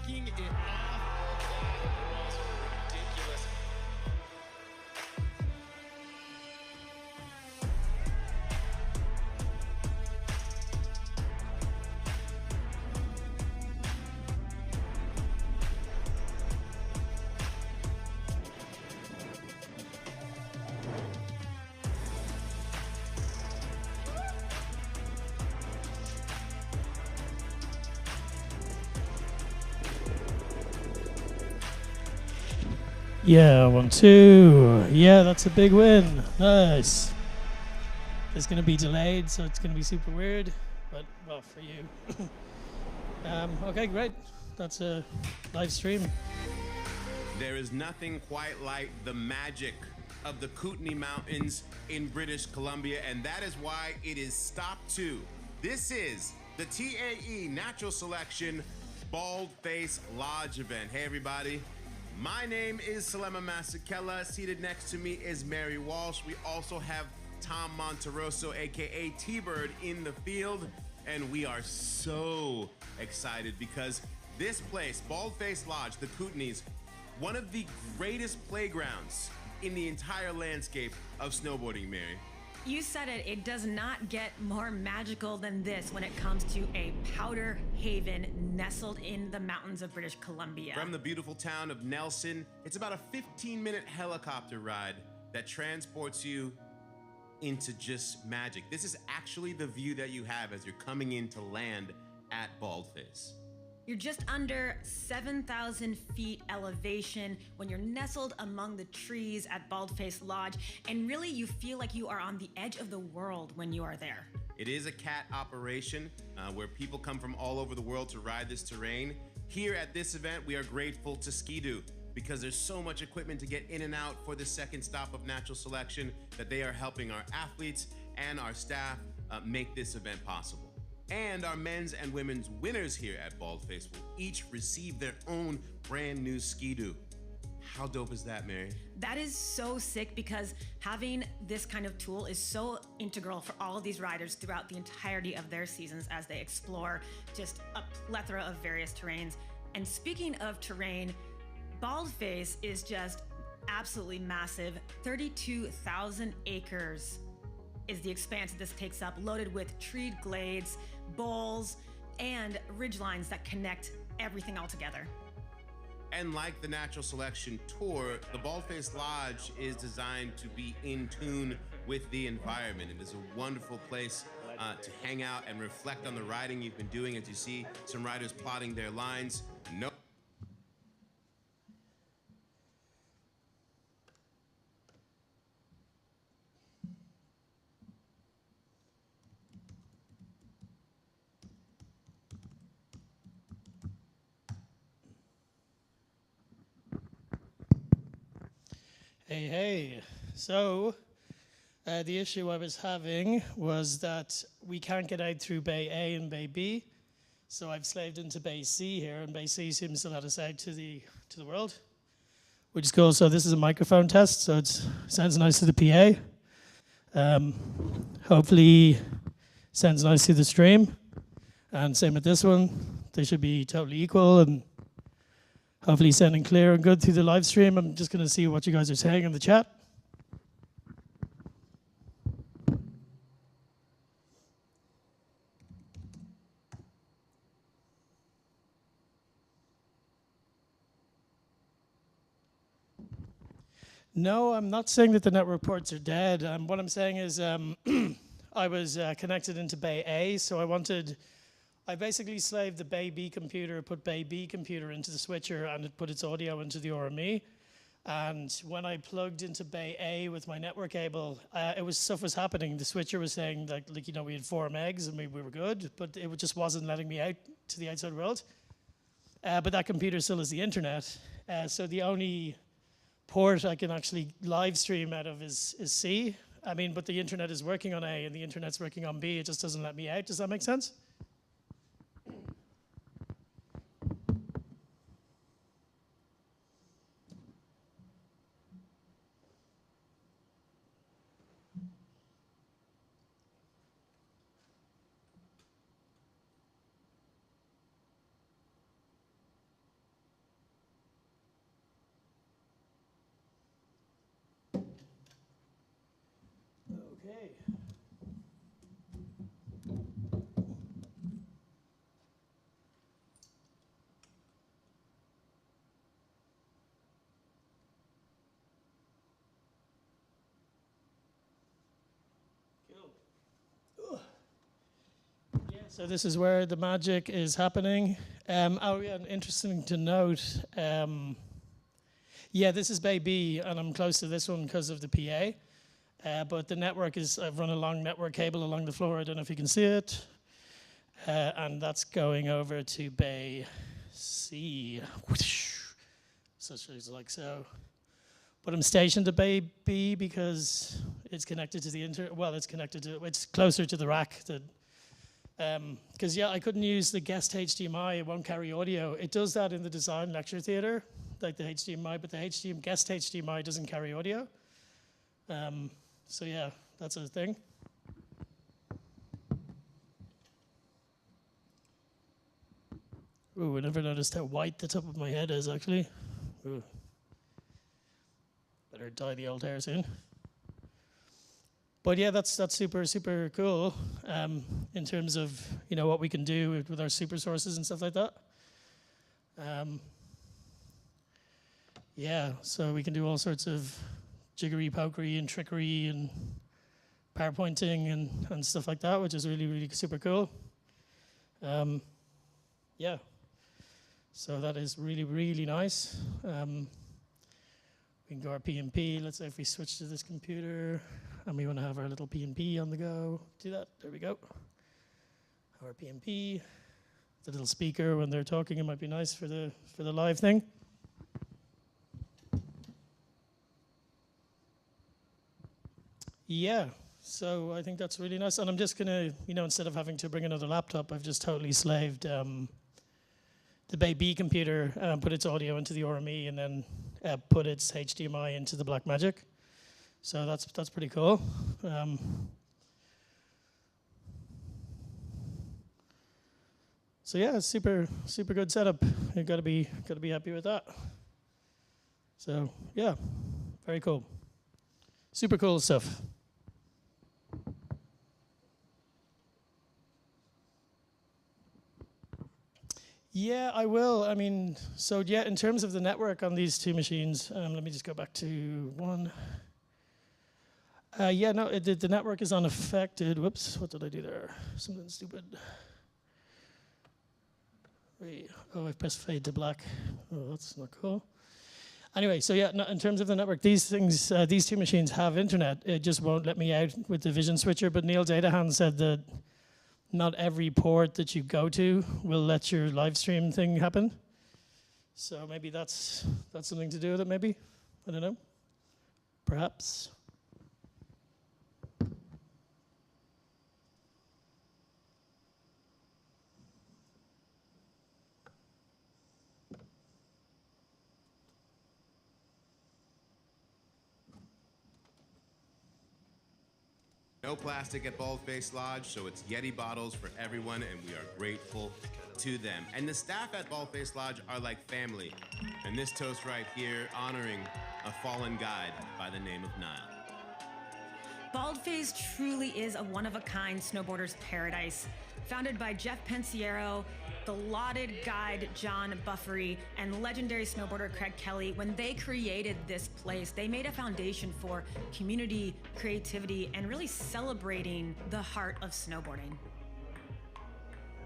kicking it off. That was ridiculous. Yeah, 1-2. Yeah, that's a big win. Nice. It's going to be delayed, so it's going to be super weird. But, well, for you. Okay, great. That's a live stream. There is nothing quite like the magic of the Kootenay Mountains in British Columbia, and that is why it is Stop 2. This is the TAE Natural Selection Bald Face Lodge event. Hey, everybody. My name is Salema Masekela. Seated next to me is Mary Walsh. We also have Tom Monteroso, aka T-Bird, in the field. And we are so excited because this place, Bald Face Lodge, the Kootenays, one of the greatest playgrounds in the entire landscape of snowboarding, Mary. You said it, it does not get more magical than this when it comes to a powder haven nestled in the mountains of British Columbia. From the beautiful town of Nelson, it's about a 15-minute helicopter ride that transports you into just magic. This is actually the view that you have as you're coming into land at Baldface. You're just under 7,000 feet elevation when you're nestled among the trees at Baldface Lodge, and really you feel like you are on the edge of the world when you are there. It is a CAT operation where people come from all over the world to ride this terrain. Here at this event, we are grateful to Ski-Doo because there's so much equipment to get in and out for the second stop of Natural Selection that they are helping our athletes and our staff make this event possible. And our men's and women's winners here at Baldface will each receive their own brand new Ski-Doo. How dope is that, Mary? That is so sick because having this kind of tool is so integral for all of these riders throughout the entirety of their seasons as they explore just a plethora of various terrains. And speaking of terrain, Baldface is just absolutely massive. 32,000 acres is the expanse that this takes up, loaded with treed glades, bowls, and ridgelines that connect everything all together. And like the Natural Selection Tour, the Baldface Lodge is designed to be in tune with the environment. It is a wonderful place to hang out and reflect on the riding you've been doing as you see some riders plotting their lines. Hey. So, the issue I was having was that we can't get out through Bay A and Bay B. So I've slaved into Bay C here, and Bay C seems to let us out to the world, which is cool. So this is a microphone test, so it sounds nice to the PA. Hopefully, sounds nice to the stream. And same with this one. They should be totally equal, and hopefully sounding clear and good through the live stream. I'm just going to see what you guys are saying in the chat. No, I'm not saying that the network ports are dead. What I'm saying is I was connected into Bay A, so I basically slaved the Bay B computer, put Bay B computer into the switcher, and it put its audio into the RME. And when I plugged into Bay A with my network cable, stuff was happening. The switcher was saying that, we had 4 megs and we were good, but it just wasn't letting me out to the outside world. But that computer still has the internet. So the only port I can actually live stream out of is C. But the internet is working on A and the internet's working on B. It just doesn't let me out. Does that make sense? Okay. Yeah, so this is where the magic is happening. Oh yeah, and interesting to note. Yeah, this is Bay B, and I'm close to this one because of the PA. But the network is, I've run a long network cable along the floor. I don't know if you can see it. And that's going over to Bay C. Such as like so. But I'm stationed at Bay B because it's connected to the it's closer to the rack. Because yeah, I couldn't use the guest HDMI, it won't carry audio. It does that in the design lecture theater, like the HDMI, but the guest HDMI doesn't carry audio. So yeah, that's a thing. Ooh, I never noticed how white the top of my head is actually. Ooh. Better dye the old hair soon. But yeah, that's super cool in terms of what we can do with our super sources and stuff like that. Yeah, so we can do all sorts of jiggery pokery and trickery and PowerPointing and stuff like that, which is really super cool. Yeah, so that is really nice. We can go our PNP. Let's say if we switch to this computer and we want to have our little PNP on the go. Do that. There we go. Our PNP. The little speaker when they're talking, it might be nice for the live thing. Yeah. So I think that's really nice. And I'm just gonna, instead of having to bring another laptop, I've just totally slaved the Bay B computer, put its audio into the RME, and then put its HDMI into the Blackmagic. So that's pretty cool. So yeah, super good setup. You gotta be happy with that. So yeah, very cool. Super cool stuff. Yeah, I will. I mean, so yeah, in terms of the network on these two machines, let me just go back to one. Yeah, no, the network is unaffected. Whoops, what did I do there? Something stupid. Wait, oh, I've pressed fade to black. Oh, that's not cool. Anyway, so yeah, no, in terms of the network, these two machines have internet. It just won't let me out with the Vision Switcher, but Neil Datahan said that not every port that you go to will let your live stream thing happen. So maybe that's something to do with it, maybe? I don't know. Perhaps. No plastic at Baldface Lodge, so it's Yeti bottles for everyone, and we are grateful to them. And the staff at Baldface Lodge are like family. And this toast right here, honoring a fallen guide by the name of Nile. Baldface truly is a one-of-a-kind snowboarder's paradise. Founded by Jeff Pensiero, the lauded guide John Buffery, and legendary snowboarder Craig Kelly, when they created this place, they made a foundation for community, creativity, and really celebrating the heart of snowboarding.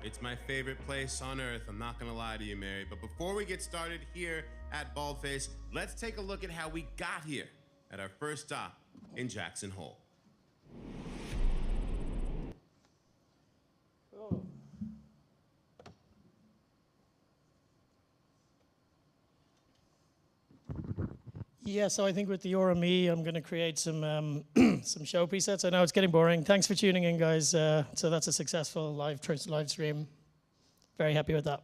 It's my favorite place on earth, I'm not gonna lie to you, Mary. But before we get started here at Baldface, let's take a look at how we got here at our first stop in Jackson Hole. Yeah, so I think with the RME, I'm going to create some some show presets. I know it's getting boring. Thanks for tuning in, guys. So that's a successful live stream. Very happy with that.